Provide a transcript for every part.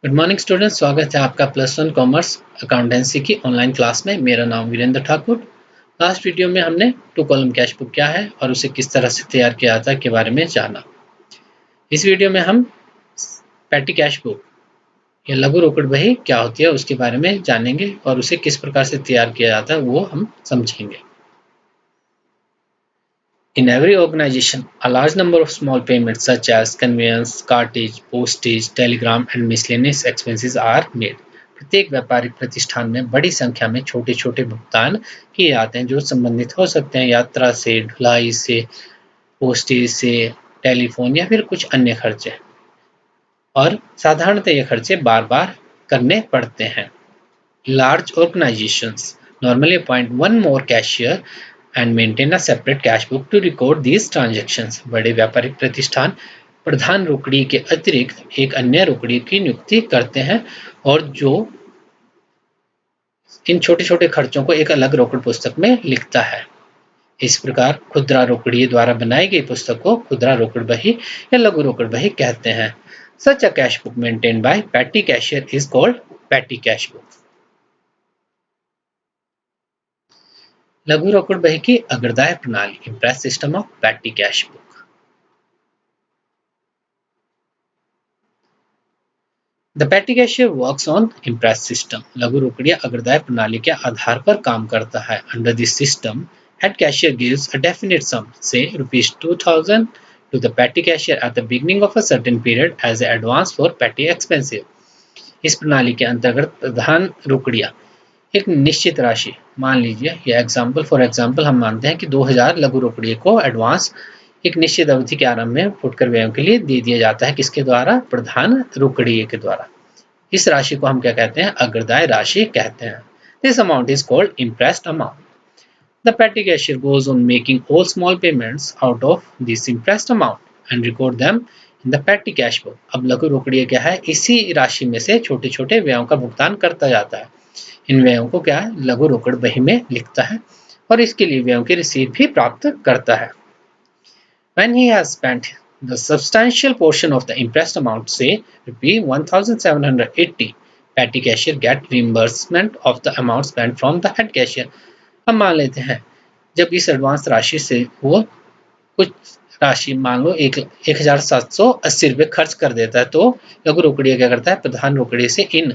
Good morning student, स्वागत है आपका +1 कॉमर्स अकाउंटेंसी की ऑनलाइन क्लास में। मेरा नाम वीरेंद्र ठाकुर। लास्ट वीडियो में हमने 2 कॉलम कैश बुक क्या है और उसे किस तरह से तैयार किया जाता है के बारे में जाना। इस वीडियो में हम पैटी कैश बुक या लघु रोकड़ बही क्या होती है उसके बारे में जानेंगे और उसे किस प्रकार से तैयार किया जाता है वो हम समझेंगे। In every organization, a large number of small payments such as conveyance, cartage, postage, telegram and miscellaneous expenses are made. प्रत्येक व्यापारिक प्रतिष्ठान में बड़ी संख्या में छोटे छोटे भुगतान किए जाते हैं जो संबंधित हो सकते हैं यात्रा से, ढुलाई से, पोस्टेज से, टेलीफोन या फिर कुछ अन्य खर्चे, और साधारणतः ये खर्चे बार बार करने पड़ते हैं। Large organizations normally appoint one more cashier and maintain a separate cash book to record these transactions. बड़े व्यापारिक प्रतिष्ठान प्रधान रोकड़ी के अतिरिक्त एक अन्य रोकड़ी की नियुक्ति करते हैं और जो इन छोटे छोटे खर्चों को एक अलग रोकड़ पुस्तक में लिखता है। इस प्रकार खुदरा रोकड़ी द्वारा बनाई गई पुस्तक को खुदरा रोकड़ बही या लघु रोकड़ बही कहते हैं। Such a cash book maintained by petty cashier is called petty cash book. लघु रोकड़ बही की अग्रदाय प्रणाली, imprest system of petty cash book. The petty cashier works on imprest system. लघु रोकड़िया अग्रदाय प्रणाली के आधार पर काम करता है। Under this system, head cashier gives a definite sum, say ₹2000 to the petty cashier at the beginning of a certain period as an advance for petty expenses. इस प्रणाली के अंतर्गत प्रधान रोकड़िया एक निश्चित राशि, मान लीजिए या फॉर एग्जाम्पल हम मानते हैं कि 2000 लघु रोकड़िए को एडवांस एक निश्चित अवधि के आरंभ में फुटकर व्ययों के लिए दे दिया जाता है। किसके द्वारा? प्रधान रोकड़िए के द्वारा। इस राशि को हम क्या कहते हैं? अग्रदाय राशि कहते हैं। This amount is called impressed amount. The petty cashier goes on making all small payments out of this impressed amount and record them in the petty cash book. अब लघु रोकड़िए क्या है? इसी राशि में से छोटे छोटे व्ययों का भुगतान करता जाता है। इन व्ययों को क्या है? लघु रोकड़ बही में लिखता है और इसके लिए व्ययों की रसीद भी प्राप्त करता है। When he has spent the substantial portion of the impressed amount, say ₹1780, petty cashier get reimbursement of the amount spent from the head cashier. अब मान लेते हैं जब इस एडवांस राशि से वो कुछ राशि मान लो 1780 रुपये खर्च कर देता है, तो लघु रोकड़िया क्या करता है? प्रधान रोकड़िए से इन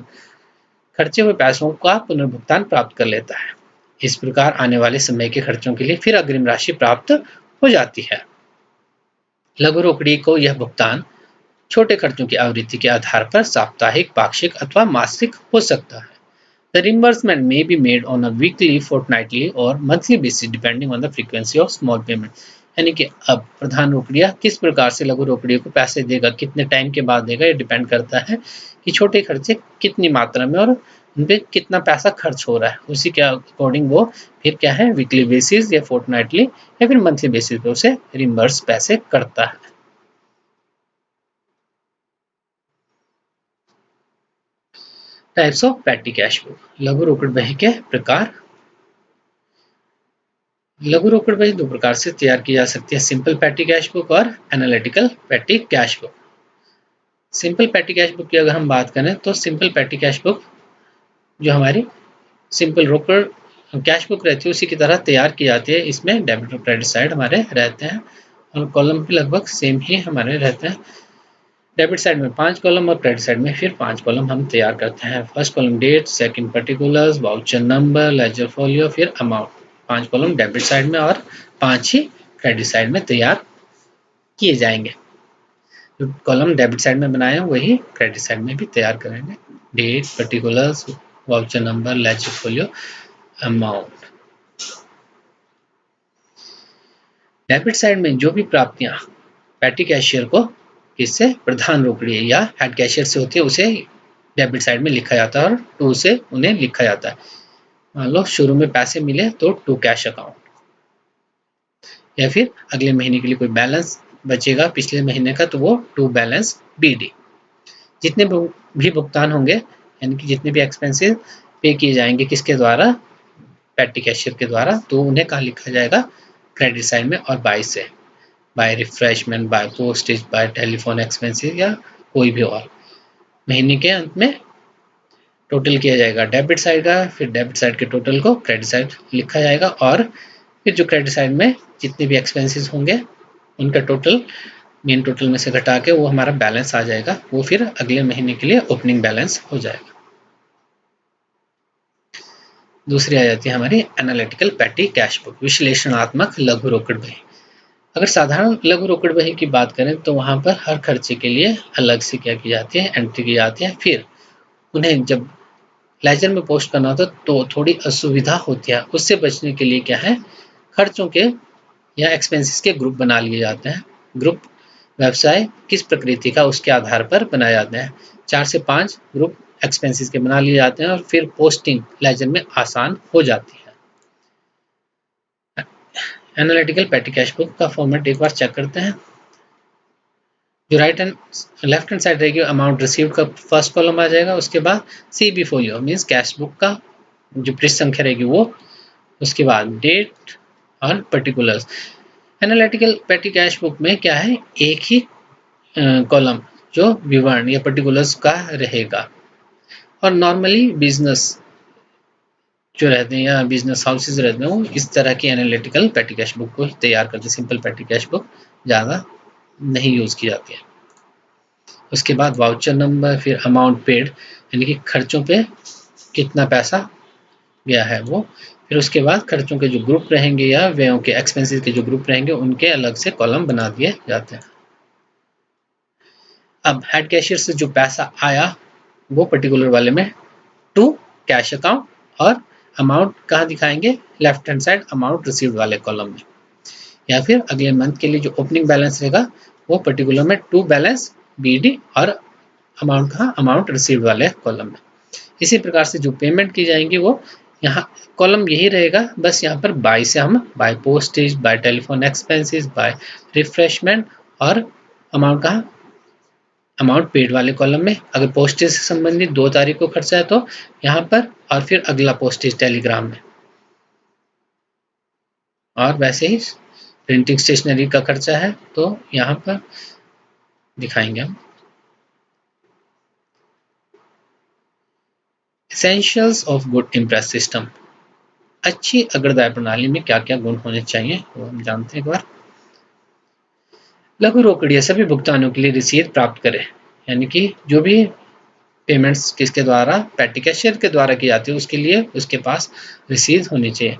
खर्चे हुए पैसों का पुनर्भुगतान प्राप्त कर लेता है। इस प्रकार आने वाले समय के खर्चों के लिए फिर अग्रिम राशि प्राप्त हो जाती है। लघु रोकड़ी को यह भुगतान छोटे खर्चों की आवृत्ति के आधार पर साप्ताहिक, पाक्षिक अथवा मासिक हो सकता है। The reimbursement may be made on a weekly, fortnightly or monthly basis depending on the frequency of small payment. यानी कि अब प्रधान रोकड़िया किस प्रकार से लघु रोकड़ियों को पैसे देगा, कितने टाइम के बाद देगा, ये डिपेंड करता है कि छोटे खर्चे कितनी मात्रा में और उन पे कितना पैसा खर्च हो रहा है। उसी के अकॉर्डिंग वो फिर क्या है, वीकली बेसिस या फोर्टनाइटली या फिर मंथली बेसिस पे उसे रिम्बर्स पैसे करता है। Types of petty cash book. लघु रोकड़ बही के प्रकार। लघु रोकड़ बही दो प्रकार से तैयार की जा सकती है, सिंपल पैटी कैश बुक और analytical patty cash book. Simple patty cash book की अगर हम बात करें तो सिंपल पैटी कैश बुक जो हमारी सिंपल रोकड़ कैश बुक रहती है उसी की तरह तैयार की जाती है। इसमें डेबिट और क्रेडिट साइड हमारे रहते हैं और कॉलम भी लगभग सेम ही हमारे रहते हैं। डेबिट साइड में 5 कॉलम और क्रेडिट साइड में फिर 5 कॉलम हम तैयार करते हैं। First column date, second particulars, voucher number, ledger folio, फिर अमाउंट। 5 कॉलम डेबिट साइड में और 5 ही क्रेडिट साइड में तैयार किए जाएंगे। जो कॉलम डेबिट साइड में बनाए हैं वही क्रेडिट साइड में भी तैयार करेंगे। Date, particulars, voucher number, ledger folio, amount. Debit side में जो भी प्राप्तियां पैटी कैशियर को किससे? प्रधान रोकड़िए या हेड कैशियर से होती है उसे डेबिट साइड में लिखा जाता है और टू से उन्हें लिखा जाता है। मान लो शुरू में पैसे मिले तो टू कैश अकाउंट, या फिर अगले महीने के लिए कोई बैलेंस बचेगा पिछले महीने का तो वो टू बैलेंस बीडी। जितने भी भुगतान होंगे यानी कि जितने भी एक्सपेंसेस पे किए जाएंगे किसके द्वारा? पैटी कैशियर के द्वारा, तो उन्हें कहाँ लिखा जाएगा? क्रेडिट साइड में और बाय से, by refreshment, by postage, by telephone expenses या कोई भी और। महीने के अंत में टोटल किया जाएगा डेबिट साइड का, फिर डेबिट साइड के टोटल को क्रेडिट साइड लिखा जाएगा और फिर जो क्रेडिट साइड में जितने भी एक्सपेंसेस होंगे उनका टोटल मेन टोटल में से घटा के वो हमारा बैलेंस आ जाएगा, वो फिर अगले महीने के लिए ओपनिंग बैलेंस हो जाएगा। दूसरी आ जाती है हमारी एनालिटिकल पेटी कैश बुक, विश्लेषणात्मक लघु रोकड़ बही। अगर साधारण लघु रोकड़ बही की बात करें तो वहां पर हर खर्चे के लिए अलग से क्या की जाती है, एंट्री की जाती है। फिर उन्हें जब लेजर में पोस्ट करना होता तो थोड़ी असुविधा होती है, उससे बचने के लिए क्या है, खर्चों के या एक्सपेंसेस के ग्रुप बना लिए जाते हैं। ग्रुप व्यवसाय किस प्रकृति का उसके आधार पर बनाए जाते हैं। 4 से 5 ग्रुप एक्सपेंसेस के बना लिए जाते हैं और फिर पोस्टिंग लेजर में आसान हो जाती है। एनालिटिकल पेटी कैश बुक का फॉर्मेट एक बार चेक करते हैं। जो right and left hand side रहेगी अमाउंट रिसीव्ड का फर्स्ट कॉलम आ जाएगा, उसके बाद CB folio means cash book का जो पृष्ठ संख्या रहेगी वो, उसके बाद डेट और पर्टिकुलर्स। एनालिटिकल पेटी कैश बुक में क्या है, एक ही कॉलम जो विवरण या पर्टिकुलर्स का रहेगा। और नॉर्मली बिजनेस जो रहते हैं या बिजनेस हाउसेज रहते हैं वो इस तरह की एनालिटिकल पेटी कैश बुक को तैयार करते हैं। सिंपल पेटी कैश बुक ज़्यादा नहीं यूज़ की जाती है। उसके बाद वाउचर नंबर, फिर अमाउंट पेड यानी कि खर्चों पे कितना पैसा गया है वो, फिर उसके बाद खर्चों के जो ग्रुप रहेंगे या व्ययों के एक्सपेंसेस के जो ग्रुप रहेंगे उनके अलग से कॉलम बना दिए जाते हैं। अब हेड कैशियर से जो पैसा आया वो पर्टिकुलर वाले में टू कैश अकाउंट, और अमाउंट कहाँ दिखाएंगे, left hand side amount received वाले कॉलम में। या फिर अगले मंथ के लिए जो ओपनिंग बैलेंस रहेगा वो पर्टिकुलर में टू बैलेंस बीडी, और अमाउंट कहाँ, अमाउंट रिसीव्ड वाले कॉलम में। इसी प्रकार से जो पेमेंट की जाएंगी वो यहाँ कॉलम यही रहेगा, बस यहाँ पर बाय से हम by postage, by telephone expenses, by refreshment, और अमाउंट कहाँ, अमाउंट पेड वाले कॉलम में। अगर पोस्टेज से संबंधित 2 तारीख को खर्चा है तो यहाँ पर, और फिर अगला पोस्टेज टेलीग्राम में। और वैसे ही प्रिंटिंग स्टेशनरी का खर्चा है तो यहाँ पर दिखाएंगे हम। Essentials of good impress system, अच्छी अग्रदाय प्रणाली में क्या क्या गुण होने चाहिए वो हम जानते हैं एक बार। लघु रोकड़िया सभी भुगतानों के लिए रसीद प्राप्त करें, यानी कि जो भी पेमेंट्स किसके द्वारा, पेटी कैशियर के द्वारा की जाती है उसके लिए उसके पास रसीद होनी चाहिए।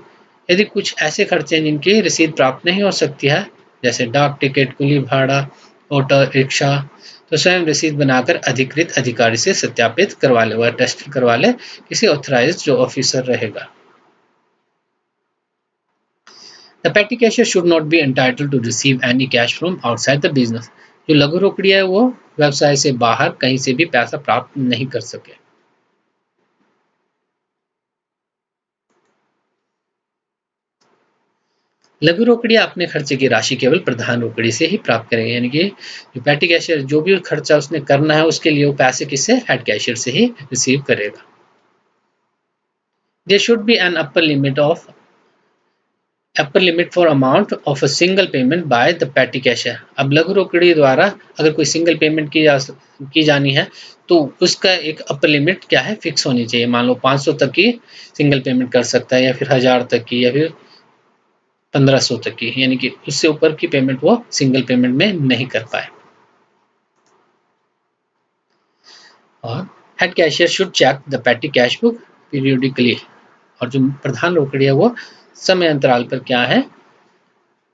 यदि कुछ ऐसे खर्चे हैं जिनकी रसीद प्राप्त नहीं हो सकती है, जैसे डाक टिकट, कुली भाड़ा, ऑटो रिक्शा, तो स्वयं रसीद बनाकर अधिकृत अधिकारी से सत्यापित करवा ले, वह टेस्ट करवा ले, किसी ऑथराइज्ड जो ऑफिसर रहेगा। The petty cashier should not be entitled to receive any cash from outside the business. जो लघु रोकड़िया है वो व्यवसाय से बाहर कहीं से भी पैसा प्राप्त नहीं कर सके। लघु रोकड़िया अपने खर्चे की राशि केवल प्रधान रोकड़ी से ही प्राप्त करेगा, यानी कि जो पेटी कैशियर जो भी खर्चा उसने करना है उसके लिए वो पैसे किससे, हेड कैशियर से ही रिसीव करेगा। There should be an upper limit for amount of a single payment by the petty cashier। अब लघु रोकड़ी द्वारा अगर कोई सिंगल पेमेंट की जानी है तो उसका एक अपर लिमिट क्या है, फिक्स होनी चाहिए। मान लो 500 तक की सिंगल पेमेंट कर सकता है, या फिर 1000 तक की, या फिर 1500 तक की, यानी कि उससे ऊपर की पेमेंट वो सिंगल पेमेंट में नहीं कर पाए। और head cashier should check the petty cash book periodically, और जो प्रधान रोकड़ी है वो समय अंतराल पर क्या है,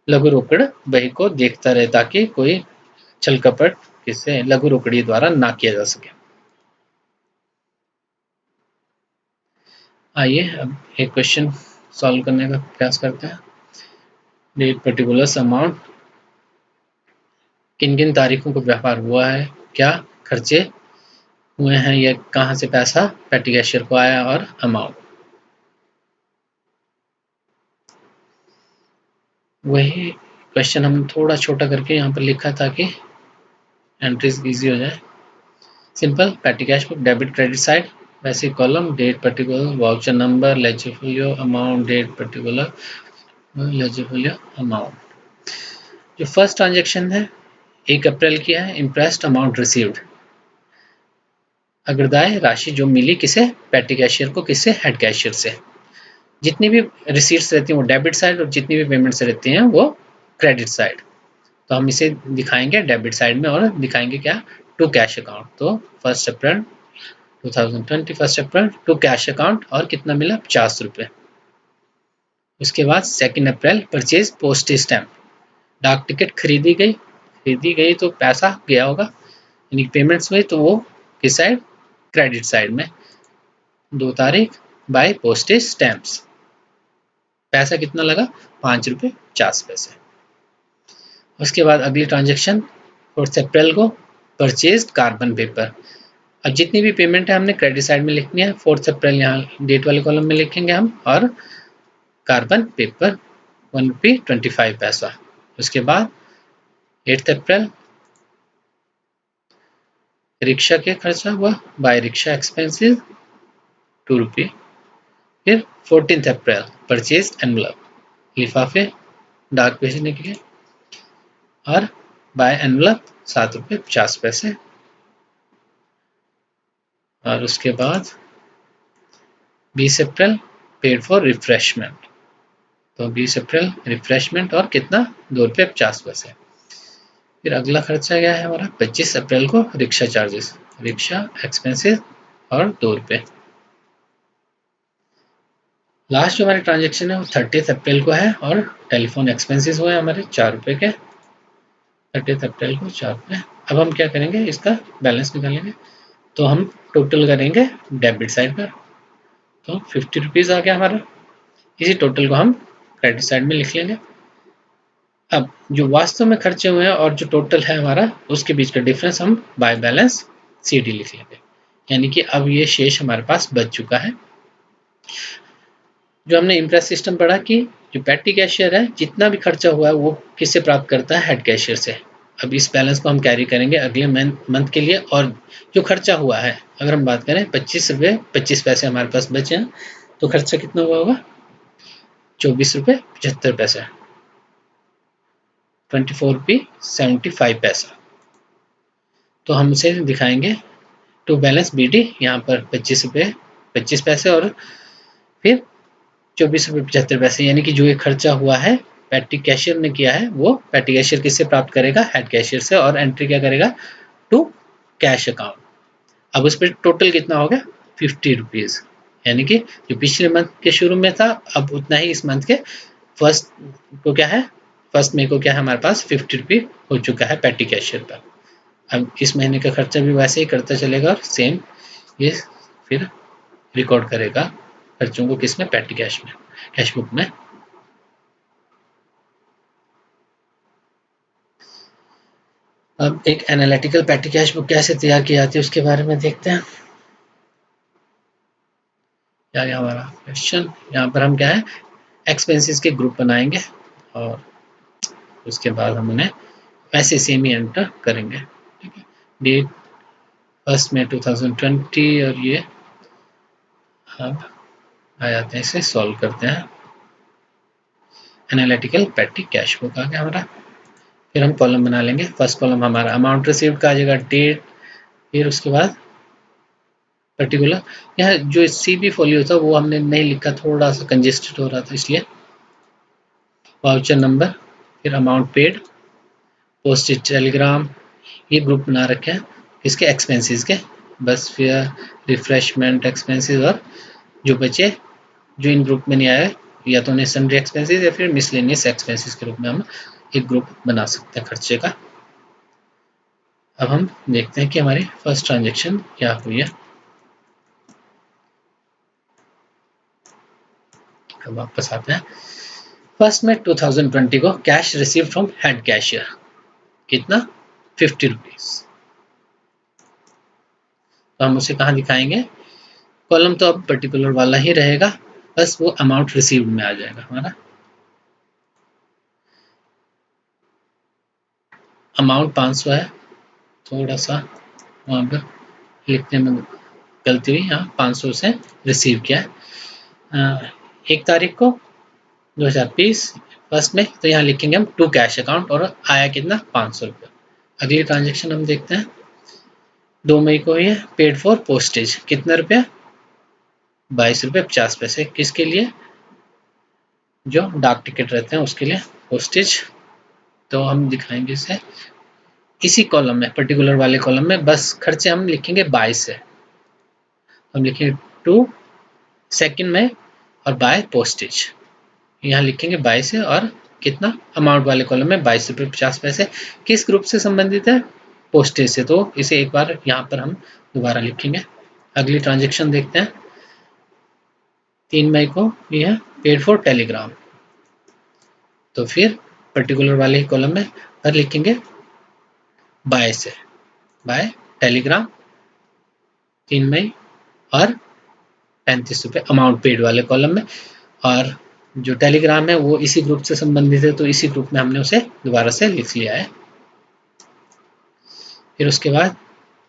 लघु रोकड़ बही को देखता रहे ताकि कोई छल कपट किससे, लघु रोकड़ी द्वारा ना किया जा सके। आइए अब एक क्वेश्चन सॉल्व करने का प्रयास करते हैं। डेट, पर्टिकुलर्स, अमाउंट, किन किन तारीखों को व्यापार हुआ है, क्या खर्चे हुए हैं, या कहाँ से पैसा पेटी कैशियर को आया, और अमाउंट। वही क्वेश्चन हम थोड़ा छोटा करके यहाँ पर लिखा ताकि एंट्रीज इजी हो जाए। Simple petty cash book debit credit side, वैसे column date particular, voucher number, ledger folio, amount, date particular, ledger folio, amount. जो फर्स्ट ट्रांजेक्शन है 1 अप्रैल की है, इम्प्रेस्ड अमाउंट रिसीव्ड, अग्रदाय राशि जो मिली किसे, पेटी कैशियर को, किससे, हेड कैशियर से। जितनी भी रिसीट्स रहती हैं वो डेबिट साइड और जितनी भी पेमेंट्स रहती हैं वो क्रेडिट साइड। तो हम इसे दिखाएंगे डेबिट साइड में और दिखाएंगे क्या, टू कैश अकाउंट। तो 1 अप्रैल 2020 1 अप्रैल टू कैश अकाउंट और कितना मिला, 50 रुपये। उसके बाद 2 अप्रैल परचेज पोस्टेज स्टैम्प, डाक टिकट खरीदी गई तो पैसा गया होगा, यानी पेमेंट्स हुई तो वो किस साइड, क्रेडिट साइड में। 2 तारीख बाय पोस्टेज स्टैम्प्स, पैसा कितना लगा, 5 रुपये 50 पैसे। उसके बाद अगली ट्रांजेक्शन 4 अप्रैल को परचेज कार्बन पेपर। अब जितनी भी पेमेंट है हमने क्रेडिट साइड में लिखनी है, 4 अप्रैल यहाँ डेट वाले कॉलम में लिखेंगे हम, और कार्बन पेपर 1 रुपये 25 पैसा। उसके बाद 8 अप्रैल रिक्शा के खर्चा हुआ, बाय रिक्शा एक्सपेंसिस 2 रुपये। फिर 14 अप्रैल परचेज एनवलप, लिफाफे डाक भेजने के लिए, और बाय एनवलप 7 रुपये 50 पैसे। और उसके बाद 20 अप्रैल पेड फॉर रिफ्रेशमेंट, तो 20 अप्रैल रिफ्रेशमेंट और कितना, 2 रुपये 50 पैसे। फिर अगला खर्चा क्या है हमारा, 25 अप्रैल को रिक्शा चार्जेस, रिक्शा एक्सपेंसिस और 2 रुपये। लास्ट जो हमारी ट्रांजेक्शन है वो 30 अप्रैल को है और टेलीफोन एक्सपेंसिस हुए हमारे 4 रुपये के, 30 अप्रैल को 4 रुपये। अब हम क्या करेंगे, इसका बैलेंस निकालेंगे, तो हम टोटल करेंगे डेबिट साइड पर, तो 50 रुपीज़ आ गया हमारा। इसी टोटल को हम क्रेडिट साइड में लिख लेंगे। अब जो वास्तव में खर्चे हुए हैं और जो टोटल है हमारा उसके बीच का डिफरेंस हम बाय बैलेंस CD लिख लेंगे, यानी कि अब ये शेष हमारे पास बच चुका है। जो हमने इम्प्रेस सिस्टम पढ़ा कि जो पेटी कैशियर है जितना भी खर्चा हुआ है वो किससे प्राप्त करता है, हेड कैशियर से। अब इस बैलेंस को हम कैरी करेंगे अगले मंथ के लिए, और जो खर्चा हुआ है अगर हम बात करें 25 रुपये 25 पैसे हमारे पास बचे हैं, तो खर्चा कितना हुआ होगा, 24 रुपये 75 पैसे, 24 रुपये 75 पैसा। तो हम इसे दिखाएंगे टू बैलेंस BD, यहाँ पर 25 रुपये 25 पैसे और फिर 24 रुपये 75 पैसे, यानी कि जो ये खर्चा हुआ है पेटी कैशियर ने किया है वो पेटी कैशियर किससे प्राप्त करेगा, हेड कैशियर से, और एंट्री क्या करेगा, टू कैश अकाउंट। अब उस पर टोटल कितना हो गया, 50 रुपीज़, यानी कि जो पिछले मंथ के शुरू में था अब उतना ही इस मंथ के फर्स्ट को क्या है, फर्स्ट मई को क्या है हमारे पास 50 रुपये हो चुका है पेटी कैशियर पर। अब इस महीने का खर्चा भी वैसे ही करता चलेगा और सेम ये फिर रिकॉर्ड करेगा खर्चों को, किसमें, पेटी कैश में, कैश बुक में। अब एक एनालिटिकल पेटी कैश बुक कैसे तैयार की जाती है उसके बारे में देखते हैं। क्या है हमारा क्वेश्चन, यहाँ पर हम क्या है एक्सपेंसेस के ग्रुप बनाएंगे और उसके बाद हम उन्हें वैसे सेम ही एंटर करेंगे, ठीक है। डेट 1 मई 2020 और ये अब आ जाते हैं, इसे सॉल्व करते हैं। एनालिटिकल पेटी कैश बुक आ गया हमारा। फिर हम कॉलम बना लेंगे, फर्स्ट कॉलम हमारा अमाउंट रिसीव्ड का आ जाएगा, डेट, फिर उसके बाद पर्टिकुलर। यहाँ जो CB फोलियो था वो हमने नहीं लिखा, थोड़ा सा कंजेस्टेड हो रहा था इसलिए। वाउचर नंबर, फिर अमाउंट पेड, पोस्टेज टेलीग्राम, ये ग्रुप बना रखे हैं इसके एक्सपेंसेस के, बस फिर रिफ्रेशमेंट एक्सपेंसेस, और जो बचे जो इन ग्रुप में नहीं आए या तो उन्हें सन्ड्री एक्सपेंसेस या फिर मिसलेनियस एक्सपेंसेस के रूप में हम एक ग्रुप बना सकते हैं खर्चे का। अब हम देखते हैं कि हमारी फर्स्ट ट्रांजेक्शन क्या हुई है। अब वापस आते हैं, 1 मई 2020 को cash receive from head cashier, कितना, 50 रुपीज़। तो हम उसे कहाँ दिखाएंगे, कॉलम तो अब पर्टिकुलर वाला ही रहेगा, बस वो अमाउंट रिसीव्ड में आ जाएगा हमारा। अमाउंट 500 है, थोड़ा सा वहाँ पर लिखने में गलती हुई, यहाँ 500 से रिसीव किया है 1 तारीख को 2020 फर्स्ट में, तो यहाँ लिखेंगे हम टू कैश अकाउंट और आया कितना, 500 रुपये। अगली ट्रांजेक्शन हम देखते हैं, 2 मई को ये पेड फॉर पोस्टेज, कितना रुपया? 22 रुपये 50 पैसे। किसके लिए? जो डाक टिकट रहते हैं उसके लिए पोस्टेज। तो हम दिखाएंगे इसे इसी कॉलम में, पर्टिकुलर वाले कॉलम में। बस खर्चे हम लिखेंगे 22 है, हम लिखेंगे टू 2 मई और बाय पोस्टेज। यहाँ लिखेंगे 22 है और कितना अमाउंट वाले कॉलम में 22 रुपये 50 पैसे। किस ग्रुप से संबंधित है? पोस्टेज से। तो इसे एक बार यहाँ पर हम दोबारा लिखेंगे। अगली ट्रांजेक्शन देखते हैं। 3 मई को यह पेड फॉर टेलीग्राम, तो फिर पर्टिकुलर वाले कॉलम में पर लिखेंगे बाय से, बाय टेलीग्राम 3 मई और 35 रुपये अमाउंट पेड वाले कॉलम में। और जो टेलीग्राम है वो इसी ग्रुप से संबंधित है, तो इसी ग्रुप में हमने उसे दोबारा से लिख लिया है। फिर उसके बाद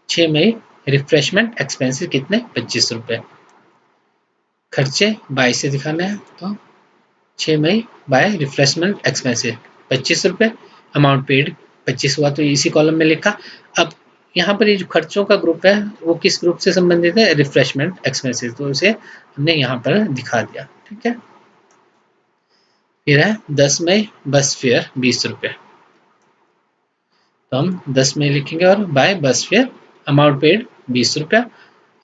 6 मई रिफ्रेशमेंट एक्सपेंसिस कितने? 25 रुपये। खर्चे 22 से दिखाना है, तो 6 मई बाय रिफ्रेशमेंट एक्सपेंसिस 25 रुपये, अमाउंट पेड 25 हुआ, तो इसी कॉलम में लिखा। अब यहाँ पर ये जो खर्चों का ग्रुप है वो किस ग्रुप से संबंधित है? रिफ्रेशमेंट एक्सपेंसिस, तो उसे हमने यहाँ पर दिखा दिया। ठीक है। फिर है 10 मई बस फेयर 20 रुपये, तो हम 10 मई लिखेंगे और बाय बस फेयर अमाउंट पेड 20 रुपया।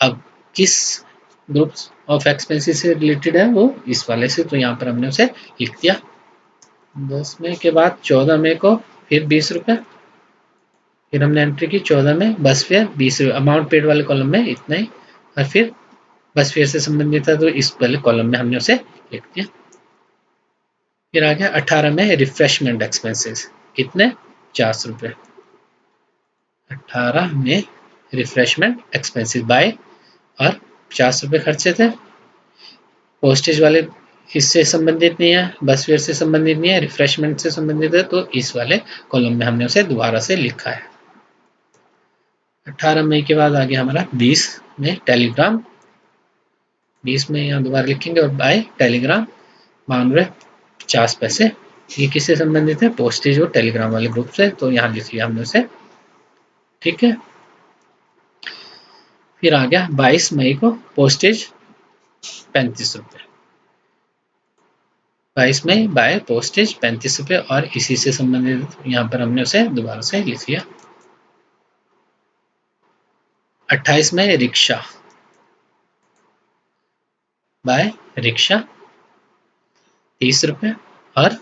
अब किस ग्रुप ऑफ एक्सपेंसिस से रिलेटेड है? वो इस वाले से, तो यहाँ पर हमने उसे लिख दिया। 10 मई के बाद 14 मई को फिर 20 रुपये, फिर हमने एंट्री की 14 में बस फेयर 20 रुपये, अमाउंट पेड वाले कॉलम में इतना ही, और फिर बस फेयर से संबंधित है तो इस वाले कॉलम में हमने उसे लिख दिया। फिर आ गया 18 में रिफ्रेशमेंट एक्सपेंसेस, कितने? 50 रुपये। 18 में रिफ्रेशमेंट एक्सपेंसेस बाय, और 50 रुपये खर्चे थे। पोस्टेज वाले इससे संबंधित नहीं है, बस फेयर से संबंधित नहीं है, रिफ्रेशमेंट से संबंधित है, तो इस वाले कॉलम में हमने उसे दोबारा से लिखा है। 18 मई के बाद आ गया हमारा 20 में टेलीग्राम, 20 में यहाँ दोबारा लिखेंगे और बाय टेलीग्राम 52 पैसे। ये किससे संबंधित है? पोस्टेज और टेलीग्राम वाले ग्रुप से, तो यहाँ लिख लिया हमने उसे। ठीक है। फिर आ गया 22 मई को पोस्टेज 35 रुपये, 22 मई बाय पोस्टेज 35 रुपये, और इसी से संबंधित यहाँ पर हमने उसे दोबारा से लिख लिया। 28 में रिक्शा बाय रिक्शा 30 रुपये, और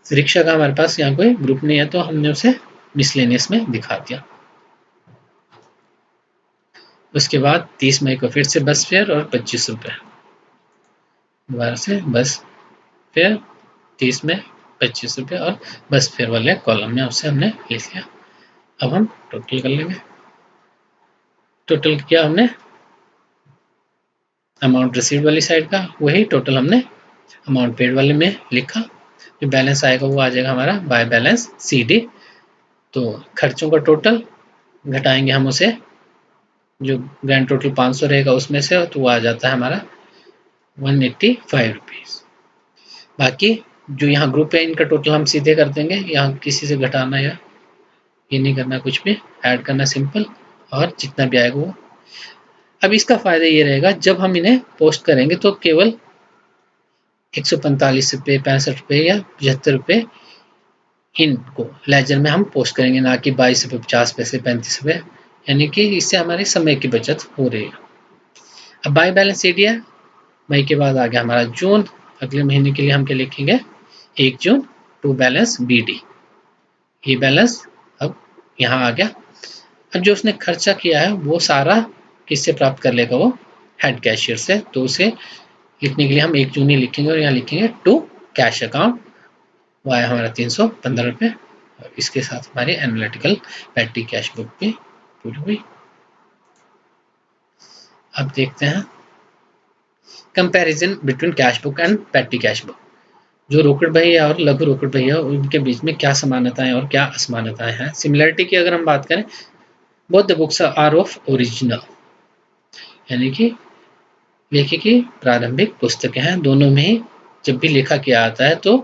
रिक्शा का हमारे पास यहाँ कोई ग्रुप नहीं है तो हमने उसे मिसलेनियस में दिखा दिया। उसके बाद 30 मई को फिर से बस फेयर और 25 रुपये, दोबारा से बस फेयर 30 में 25 रुपये, और बस फेयर वाले कॉलम में उसे हमने लिख लिया। अब हम टोटल कर लेंगे। टोटल किया हमने अमाउंट रिसीव्ड वाली साइड का, वही टोटल हमने अमाउंट पेड वाले में लिखा। जो बैलेंस आएगा वो आ जाएगा हमारा बाय बैलेंस CD। तो खर्चों का टोटल घटाएंगे हम उसे, जो ग्रैंड टोटल 500 रहेगा उसमें से, तो वो आ जाता है हमारा 185 रुपीज़। बाकी जो यहाँ ग्रुप है इनका टोटल हम सीधे कर देंगे, यहाँ किसी से घटाना या ये नहीं करना, कुछ भी ऐड करना सिंपल, और जितना भी आएगा वो। अब इसका फायदा ये रहेगा जब हम इन्हें पोस्ट करेंगे तो केवल 145 रुपये 65 रुपये या 75 रुपये इनको लेजर में हम पोस्ट करेंगे, ना कि 22 रुपये 50 पैसे 35 रुपये, यानी कि इससे हमारी समय की बचत हो रही है। अब बाय बैलेंस CD है। मई के बाद आ गया हमारा जून, अगले महीने के लिए हम क्या लिखेंगे? 1 जून टू बैलेंस BD। ये बैलेंस अब यहाँ आ गया। अब जो उसने खर्चा किया है वो सारा किससे प्राप्त कर लेगा? वो हेड कैशियर से। तो उसे लिखने के लिए हम 1 जून ही लिखेंगे और यहाँ लिखेंगे टू कैश अकाउंट, वो आया हमारा 315 रुपये, और इसके साथ हमारी एनालिटिकल पैटी कैश बुक भी पूरी हुई। अब देखते हैं comparison between cash book and patty cash book. जो रोकड़ भैया और लघु रोकड़ भैया उनके बीच में क्या समानताएं और क्या असमानताएं हैं। सिमिलरिटी की अगर हम बात करें, both the books are of original, यानी कि लेखक की प्रारंभिक पुस्तकें हैं। दोनों में ही जब भी लेखा किया जाता है तो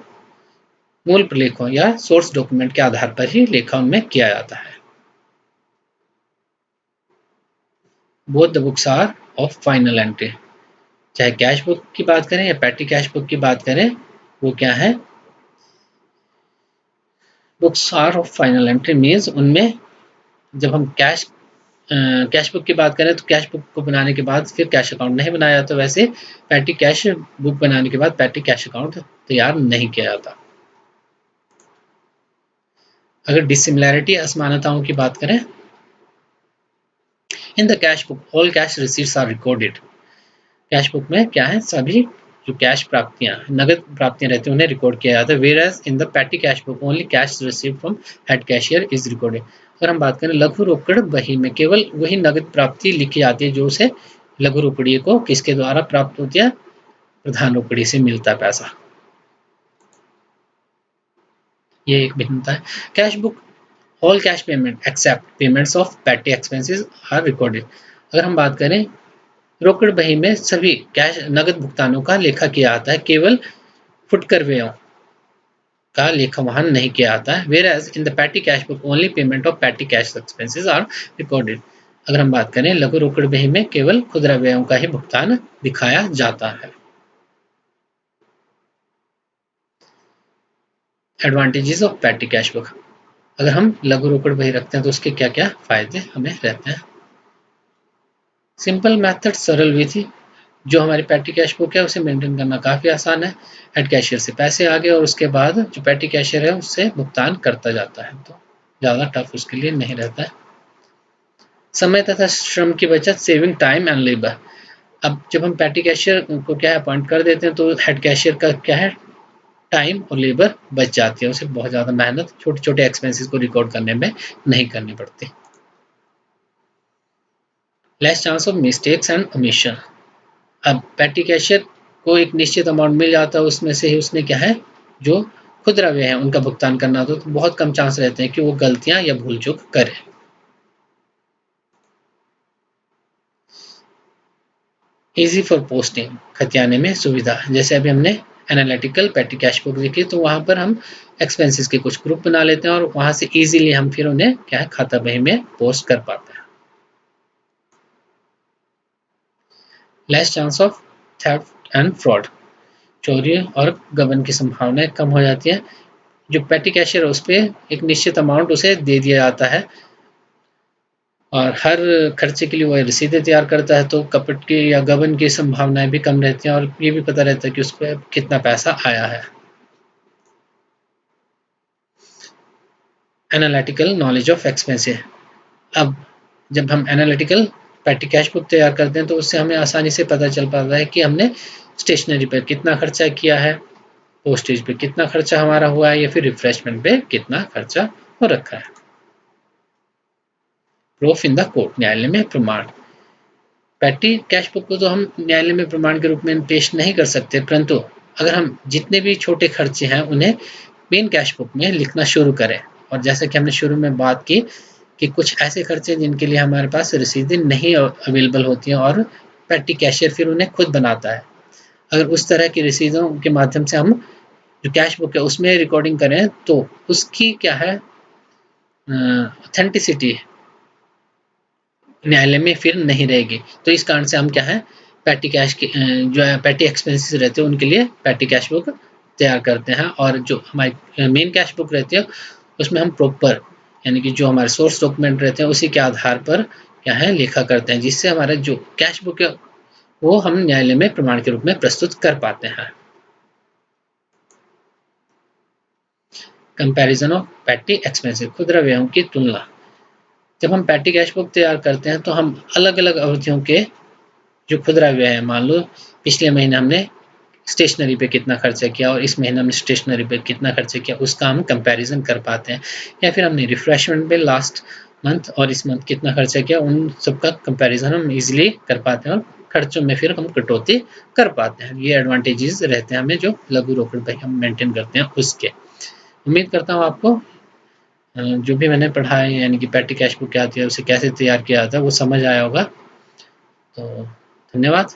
मूल प्रलेखों या सोर्स डॉक्यूमेंट के आधार पर ही लेखा उनमें किया जाता है। Both the books are of final entry. चाहे कैश बुक की बात करें या पैटी कैश बुक की बात करें, वो क्या है, books are of final entry means उनमें जब हम कैश बुक की बात करें तो कैश बुक को बनाने के बाद फिर कैश अकाउंट नहीं बनाया जाता, वैसे पैटी कैश बुक बनाने के बाद पैटी कैश अकाउंट तैयार नहीं किया जाता। अगर डिसिमिलैरिटी असमानताओं की बात करें, in the cash book all cash receipts are recorded. Cash book में क्या है, सभी जो कैश प्राप्तियां नगद प्राप्तियां रहती हैं उन्हें रिकॉर्ड किया जाता है। Whereas in the petty cash book only cash received from head cashier is recorded. अगर हम बात करें लघु रोकड़ बही में केवल वही नगद प्राप्ति लिखी जाती है जो उसे लघु रोकड़िए को किसके द्वारा प्राप्त होती है, प्रधान रोकड़ी से मिलता है पैसा। ये एक भिन्नता है। Cash book all cash payment except payments of petty expenses are recorded. अगर हम बात करें रोकड़ बही में सभी कैश नगद भुगतानों का लेखा किया जाता है, केवल फुटकर व्ययों का लेखा वहन नहीं किया जाता है। Whereas in the petty cash book only payment of petty cash expenses are recorded. अगर हम बात करें लघु रोकड़ बही में केवल खुदरा व्ययों का ही भुगतान दिखाया जाता है। Advantages of petty cash book. अगर हम लघु रोकड़ बही रखते हैं तो उसके क्या क्या फायदे हमें रहते हैं। सिंपल मेथड, सरल विधि। जो हमारी पैटी कैश बुक है उसे मेंटेन करना काफ़ी आसान है। हेड कैशियर से पैसे आ गए और उसके बाद जो पैटी कैशियर है उससे भुगतान करता जाता है, तो ज़्यादा टफ उसके लिए नहीं रहता है। समय तथा श्रम की बचत, सेविंग टाइम एंड लेबर। अब जब हम पैटी कैशियर को क्या है अपॉइंट कर देते हैं तो हेड कैशियर का क्या है, टाइम और लेबर बच जाती है, उसे बहुत ज़्यादा मेहनत छोटे छोटे एक्सपेंसेस को रिकॉर्ड करने में नहीं करनी पड़ती। Less chance of mistakes and omission. अब पैटी कैशियर को एक निश्चित अमाउंट मिल जाता है, उसमें से ही उसने क्या है जो खुदरा व्यय है उनका भुगतान करना होता है, तो बहुत कम चांस रहते हैं कि वो गलतियां या भूल चूक करे। इजी फॉर पोस्टिंग, खतियाने में सुविधा। जैसे अभी हमने एनालिटिकल पैटी कैश बुक देखी तो वहां पर हम एक्सपेंसेस के कुछ ग्रुप बना लेते हैं और वहां से इजीली हम फिर उन्हें क्या है खाता बही में पोस्ट कर पाते हैं। Less chance of theft and fraud, चोरी और गबन की संभावनाएं कम हो जाती है। जो पैटी कैशियर है उस पर एक निश्चित अमाउंट उसे दे दिया जाता है और हर खर्चे के लिए वो रसीदें तैयार करता है, तो कपट की या गबन की संभावनाएं भी कम रहती हैं और ये भी पता रहता है कि उस पर कितना पैसा आया है। Analytical knowledge of expenses. अब जब हम एनालिटिकल पैटी कैश बुक तैयार करते हैं तो उससे हमें आसानी से पता चल पाता है कि हमने स्टेशनरी पर कितना खर्चा किया है, पोस्टेज पे कितना खर्चा हमारा हुआ है या फिर रिफ्रेशमेंट पे कितना खर्चा हो रखा है। प्रूफ इन द कोर्ट, न्यायालय में प्रमाण। पैटी कैश बुक को तो हम न्यायालय में प्रमाण के रूप में पेश नहीं कर सकते, परंतु अगर हम जितने भी छोटे खर्चे हैं उन्हें मेन कैश बुक में लिखना शुरू करें, और जैसा कि हमने शुरू में बात की कि कुछ ऐसे खर्चे जिनके लिए हमारे पास रसीदें नहीं अवेलेबल होती हैं और पैटी कैशियर फिर उन्हें खुद बनाता है, अगर उस तरह की रसीदों के माध्यम से हम जो कैश बुक है उसमें रिकॉर्डिंग करें तो उसकी क्या है ऑथेंटिसिटी न्यायालय में फिर नहीं रहेगी। तो इस कारण से हम क्या है पैटी कैश के जो है पैटी एक्सपेंसेस रहते हैं उनके लिए पैटी कैश बुक तैयार करते हैं, और जो हमारी मेन कैश बुक रहती है उसमें हम प्रॉपर यानी कि जो हमारे सोर्स डॉक्यूमेंट रहते हैं उसी के आधार पर क्या है लेखा करते हैं, जिससे हमारा जो कैश बुक है वो हम न्यायालय में प्रमाण के रूप में प्रस्तुत कर पाते हैं। कंपैरिजन ऑफ पैटी एक्सपेंसेस, खुदरा व्ययों की तुलना। जब हम पैटी कैश बुक तैयार करते हैं तो हम अलग अलग अवधियों के जो खुदरा व्यय है, मान लो पिछले महीने हमने स्टेशनरी पे कितना खर्चा किया और इस महीने हमने स्टेशनरी पे कितना खर्चा किया उसका हम कंपैरिजन कर पाते हैं, या फिर हमने रिफ्रेशमेंट पे लास्ट मंथ और इस मंथ कितना खर्चा किया उन सबका कंपैरिजन हम इजीली कर पाते हैं और खर्चों में फिर हम कटौती कर पाते हैं। ये एडवांटेजेस रहते हैं हमें जो लघु रोकड़ बही हम मेंटेन करते हैं उसके। उम्मीद करता हूँ आपको जो भी मैंने पढ़ा है यानी कि पैटी कैश बुक क्या होती है उसे कैसे तैयार किया जाता है वो समझ आया होगा। तो धन्यवाद।